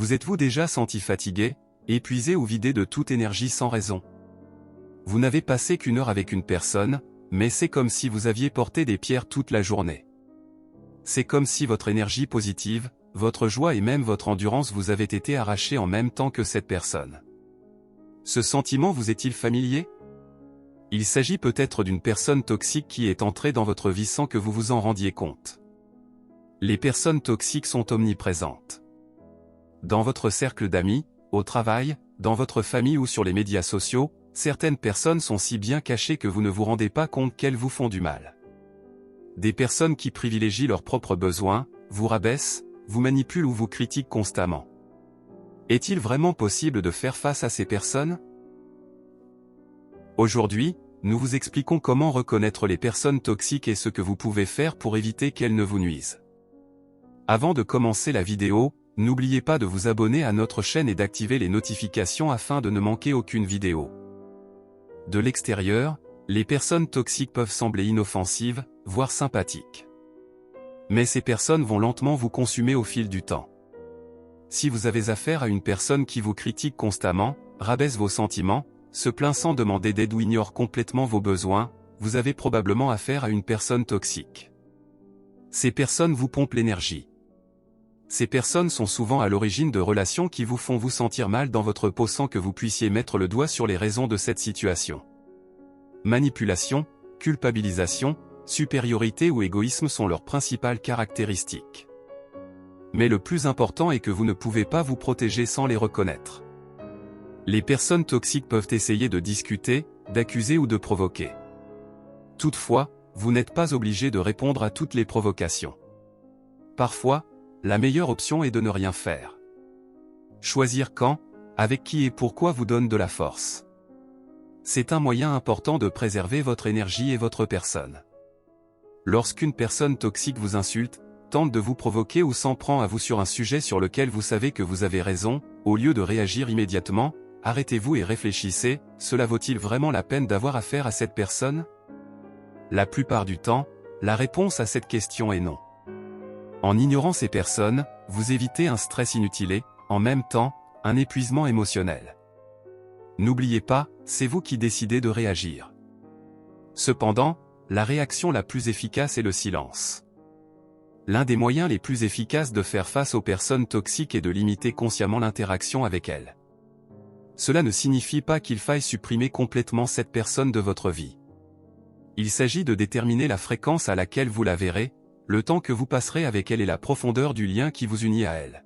Vous êtes-vous déjà senti fatigué, épuisé ou vidé de toute énergie sans raison? Vous n'avez passé qu'une heure avec une personne, mais c'est comme si vous aviez porté des pierres toute la journée. C'est comme si votre énergie positive, votre joie et même votre endurance vous avaient été arrachés en même temps que cette personne. Ce sentiment vous est-il familier? Il s'agit peut-être d'une personne toxique qui est entrée dans votre vie sans que vous vous en rendiez compte. Les personnes toxiques sont omniprésentes. Dans votre cercle d'amis, au travail, dans votre famille ou sur les médias sociaux, certaines personnes sont si bien cachées que vous ne vous rendez pas compte qu'elles vous font du mal. Des personnes qui privilégient leurs propres besoins, vous rabaissent, vous manipulent ou vous critiquent constamment. Est-il vraiment possible de faire face à ces personnes? Aujourd'hui, nous vous expliquons comment reconnaître les personnes toxiques et ce que vous pouvez faire pour éviter qu'elles ne vous nuisent. Avant de commencer la vidéo, n'oubliez pas de vous abonner à notre chaîne et d'activer les notifications afin de ne manquer aucune vidéo. De l'extérieur, les personnes toxiques peuvent sembler inoffensives, voire sympathiques. Mais ces personnes vont lentement vous consumer au fil du temps. Si vous avez affaire à une personne qui vous critique constamment, rabaisse vos sentiments, se plaint sans demander d'aide ou ignore complètement vos besoins, vous avez probablement affaire à une personne toxique. Ces personnes vous pompent l'énergie. Ces personnes sont souvent à l'origine de relations qui vous font vous sentir mal dans votre peau sans que vous puissiez mettre le doigt sur les raisons de cette situation. Manipulation, culpabilisation, supériorité ou égoïsme sont leurs principales caractéristiques. Mais le plus important est que vous ne pouvez pas vous protéger sans les reconnaître. Les personnes toxiques peuvent essayer de discuter, d'accuser ou de provoquer. Toutefois, vous n'êtes pas obligé de répondre à toutes les provocations. Parfois, la meilleure option est de ne rien faire. Choisir quand, avec qui et pourquoi vous donne de la force. C'est un moyen important de préserver votre énergie et votre personne. Lorsqu'une personne toxique vous insulte, tente de vous provoquer ou s'en prend à vous sur un sujet sur lequel vous savez que vous avez raison, au lieu de réagir immédiatement, arrêtez-vous et réfléchissez, cela vaut-il vraiment la peine d'avoir affaire à cette personne? La plupart du temps, la réponse à cette question est non. En ignorant ces personnes, vous évitez un stress inutile et, en même temps, un épuisement émotionnel. N'oubliez pas, c'est vous qui décidez de réagir. Cependant, la réaction la plus efficace est le silence. L'un des moyens les plus efficaces de faire face aux personnes toxiques est de limiter consciemment l'interaction avec elles. Cela ne signifie pas qu'il faille supprimer complètement cette personne de votre vie. Il s'agit de déterminer la fréquence à laquelle vous la verrez, le temps que vous passerez avec elle et la profondeur du lien qui vous unit à elle.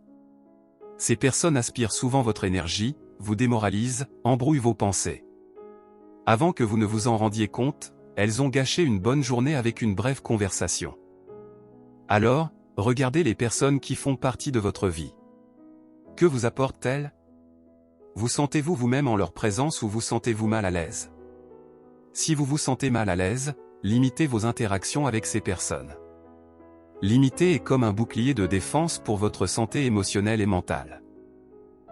Ces personnes aspirent souvent votre énergie, vous démoralisent, embrouillent vos pensées. Avant que vous ne vous en rendiez compte, elles ont gâché une bonne journée avec une brève conversation. Alors, regardez les personnes qui font partie de votre vie. Que vous apportent-elles? Vous sentez-vous vous-même en leur présence ou vous sentez-vous mal à l'aise? Si vous vous sentez mal à l'aise, limitez vos interactions avec ces personnes. Limiter est comme un bouclier de défense pour votre santé émotionnelle et mentale.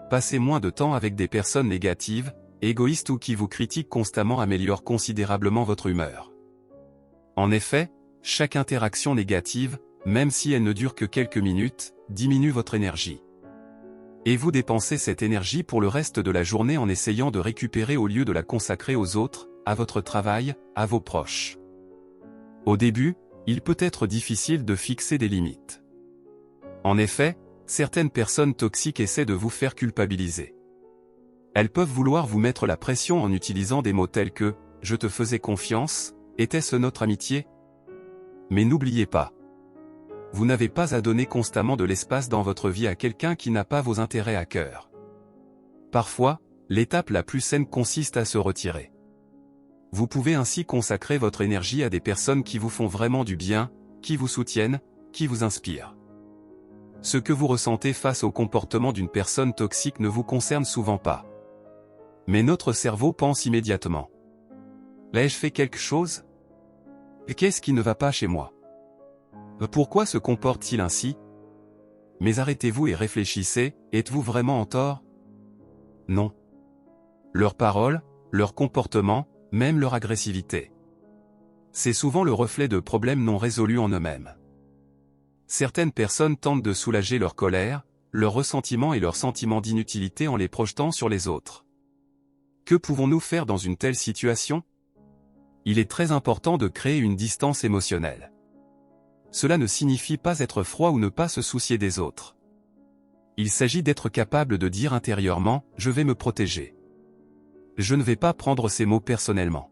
Passer moins de temps avec des personnes négatives, égoïstes ou qui vous critiquent constamment améliore considérablement votre humeur. En effet, chaque interaction négative, même si elle ne dure que quelques minutes, diminue votre énergie. Et vous dépensez cette énergie pour le reste de la journée en essayant de récupérer au lieu de la consacrer aux autres, à votre travail, à vos proches. Au début, il peut être difficile de fixer des limites. En effet, certaines personnes toxiques essaient de vous faire culpabiliser. Elles peuvent vouloir vous mettre la pression en utilisant des mots tels que « je te faisais confiance »,« était-ce notre amitié ?» Mais n'oubliez pas. Vous n'avez pas à donner constamment de l'espace dans votre vie à quelqu'un qui n'a pas vos intérêts à cœur. Parfois, l'étape la plus saine consiste à se retirer. Vous pouvez ainsi consacrer votre énergie à des personnes qui vous font vraiment du bien, qui vous soutiennent, qui vous inspirent. Ce que vous ressentez face au comportement d'une personne toxique ne vous concerne souvent pas. Mais notre cerveau pense immédiatement. L'ai-je fait quelque chose? Qu'est-ce qui ne va pas chez moi? Pourquoi se comporte-t-il ainsi? Mais arrêtez-vous et réfléchissez, êtes-vous vraiment en tort? Non. Leurs paroles, leur comportement, même leur agressivité. C'est souvent le reflet de problèmes non résolus en eux-mêmes. Certaines personnes tentent de soulager leur colère, leurs ressentiments et leurs sentiments d'inutilité en les projetant sur les autres. Que pouvons-nous faire dans une telle situation? Il est très important de créer une distance émotionnelle. Cela ne signifie pas être froid ou ne pas se soucier des autres. Il s'agit d'être capable de dire intérieurement « je vais me protéger ». Je ne vais pas prendre ces mots personnellement.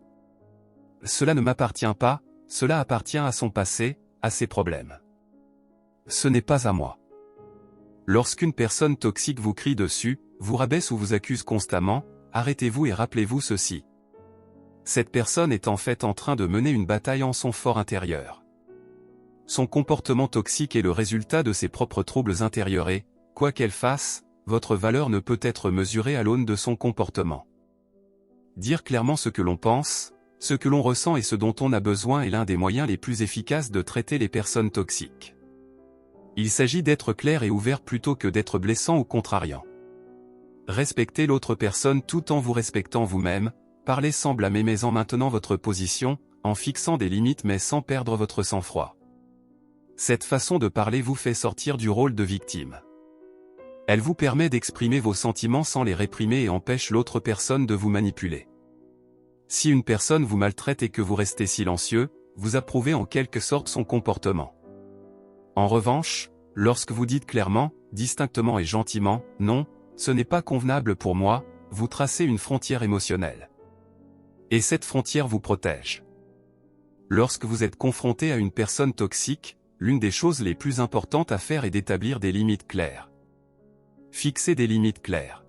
Cela ne m'appartient pas, cela appartient à son passé, à ses problèmes. Ce n'est pas à moi. Lorsqu'une personne toxique vous crie dessus, vous rabaisse ou vous accuse constamment, arrêtez-vous et rappelez-vous ceci. Cette personne est en fait en train de mener une bataille en son fort intérieur. Son comportement toxique est le résultat de ses propres troubles intérieurs et, quoi qu'elle fasse, votre valeur ne peut être mesurée à l'aune de son comportement. Dire clairement ce que l'on pense, ce que l'on ressent et ce dont on a besoin est l'un des moyens les plus efficaces de traiter les personnes toxiques. Il s'agit d'être clair et ouvert plutôt que d'être blessant ou contrariant. Respectez l'autre personne tout en vous respectant vous-même, parlez sans blâmer mais en maintenant votre position, en fixant des limites mais sans perdre votre sang-froid. Cette façon de parler vous fait sortir du rôle de victime. Elle vous permet d'exprimer vos sentiments sans les réprimer et empêche l'autre personne de vous manipuler. Si une personne vous maltraite et que vous restez silencieux, vous approuvez en quelque sorte son comportement. En revanche, lorsque vous dites clairement, distinctement et gentiment « non, ce n'est pas convenable pour moi », vous tracez une frontière émotionnelle. Et cette frontière vous protège. Lorsque vous êtes confronté à une personne toxique, l'une des choses les plus importantes à faire est d'établir des limites claires. Fixez des limites claires.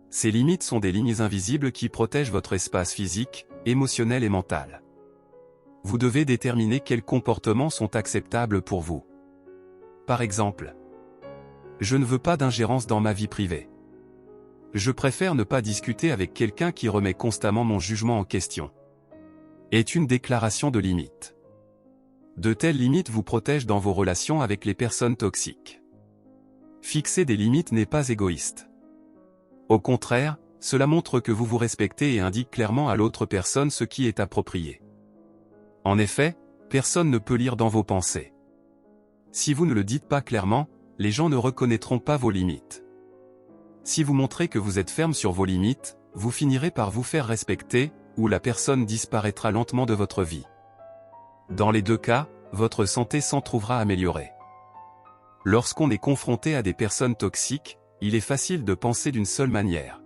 Ces limites sont des lignes invisibles qui protègent votre espace physique, émotionnel et mental. Vous devez déterminer quels comportements sont acceptables pour vous. Par exemple, je ne veux pas d'ingérence dans ma vie privée. Je préfère ne pas discuter avec quelqu'un qui remet constamment mon jugement en question. Est une déclaration de limite. De telles limites vous protègent dans vos relations avec les personnes toxiques. Fixer des limites n'est pas égoïste. Au contraire, cela montre que vous vous respectez et indique clairement à l'autre personne ce qui est approprié. En effet, personne ne peut lire dans vos pensées. Si vous ne le dites pas clairement, les gens ne reconnaîtront pas vos limites. Si vous montrez que vous êtes ferme sur vos limites, vous finirez par vous faire respecter, ou la personne disparaîtra lentement de votre vie. Dans les deux cas, votre santé s'en trouvera améliorée. Lorsqu'on est confronté à des personnes toxiques, il est facile de penser d'une seule manière.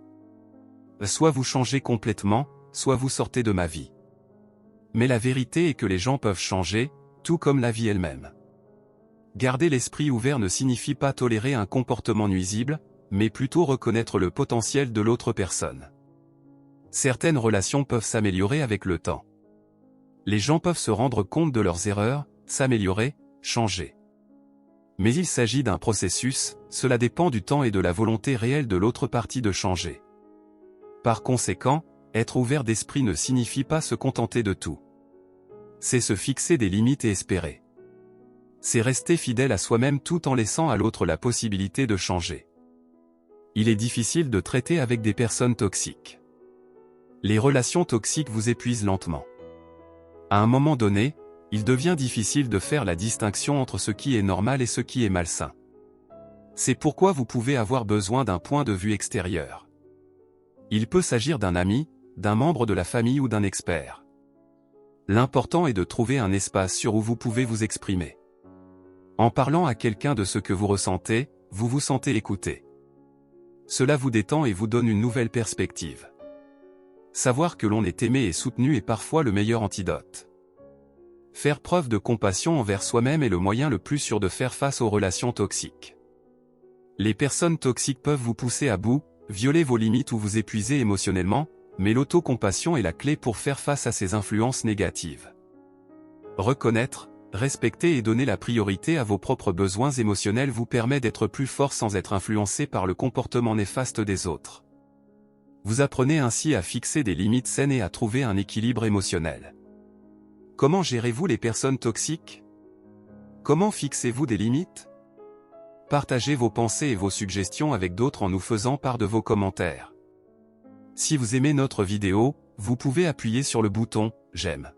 Soit vous changez complètement, soit vous sortez de ma vie. Mais la vérité est que les gens peuvent changer, tout comme la vie elle-même. Garder l'esprit ouvert ne signifie pas tolérer un comportement nuisible, mais plutôt reconnaître le potentiel de l'autre personne. Certaines relations peuvent s'améliorer avec le temps. Les gens peuvent se rendre compte de leurs erreurs, s'améliorer, changer. Mais il s'agit d'un processus, cela dépend du temps et de la volonté réelle de l'autre partie de changer. Par conséquent, être ouvert d'esprit ne signifie pas se contenter de tout. C'est se fixer des limites et espérer. C'est rester fidèle à soi-même tout en laissant à l'autre la possibilité de changer. Il est difficile de traiter avec des personnes toxiques. Les relations toxiques vous épuisent lentement. À un moment donné, il devient difficile de faire la distinction entre ce qui est normal et ce qui est malsain. C'est pourquoi vous pouvez avoir besoin d'un point de vue extérieur. Il peut s'agir d'un ami, d'un membre de la famille ou d'un expert. L'important est de trouver un espace sûr où vous pouvez vous exprimer. En parlant à quelqu'un de ce que vous ressentez, vous vous sentez écouté. Cela vous détend et vous donne une nouvelle perspective. Savoir que l'on est aimé et soutenu est parfois le meilleur antidote. Faire preuve de compassion envers soi-même est le moyen le plus sûr de faire face aux relations toxiques. Les personnes toxiques peuvent vous pousser à bout, violer vos limites ou vous épuiser émotionnellement, mais l'autocompassion est la clé pour faire face à ces influences négatives. Reconnaître, respecter et donner la priorité à vos propres besoins émotionnels vous permet d'être plus fort sans être influencé par le comportement néfaste des autres. Vous apprenez ainsi à fixer des limites saines et à trouver un équilibre émotionnel. Comment gérez-vous les personnes toxiques? Comment fixez-vous des limites? Partagez vos pensées et vos suggestions avec d'autres en nous faisant part de vos commentaires. Si vous aimez notre vidéo, vous pouvez appuyer sur le bouton « J'aime ».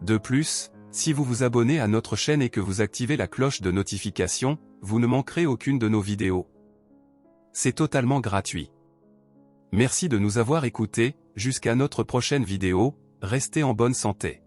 De plus, si vous vous abonnez à notre chaîne et que vous activez la cloche de notification, vous ne manquerez aucune de nos vidéos. C'est totalement gratuit. Merci de nous avoir écoutés, jusqu'à notre prochaine vidéo, restez en bonne santé.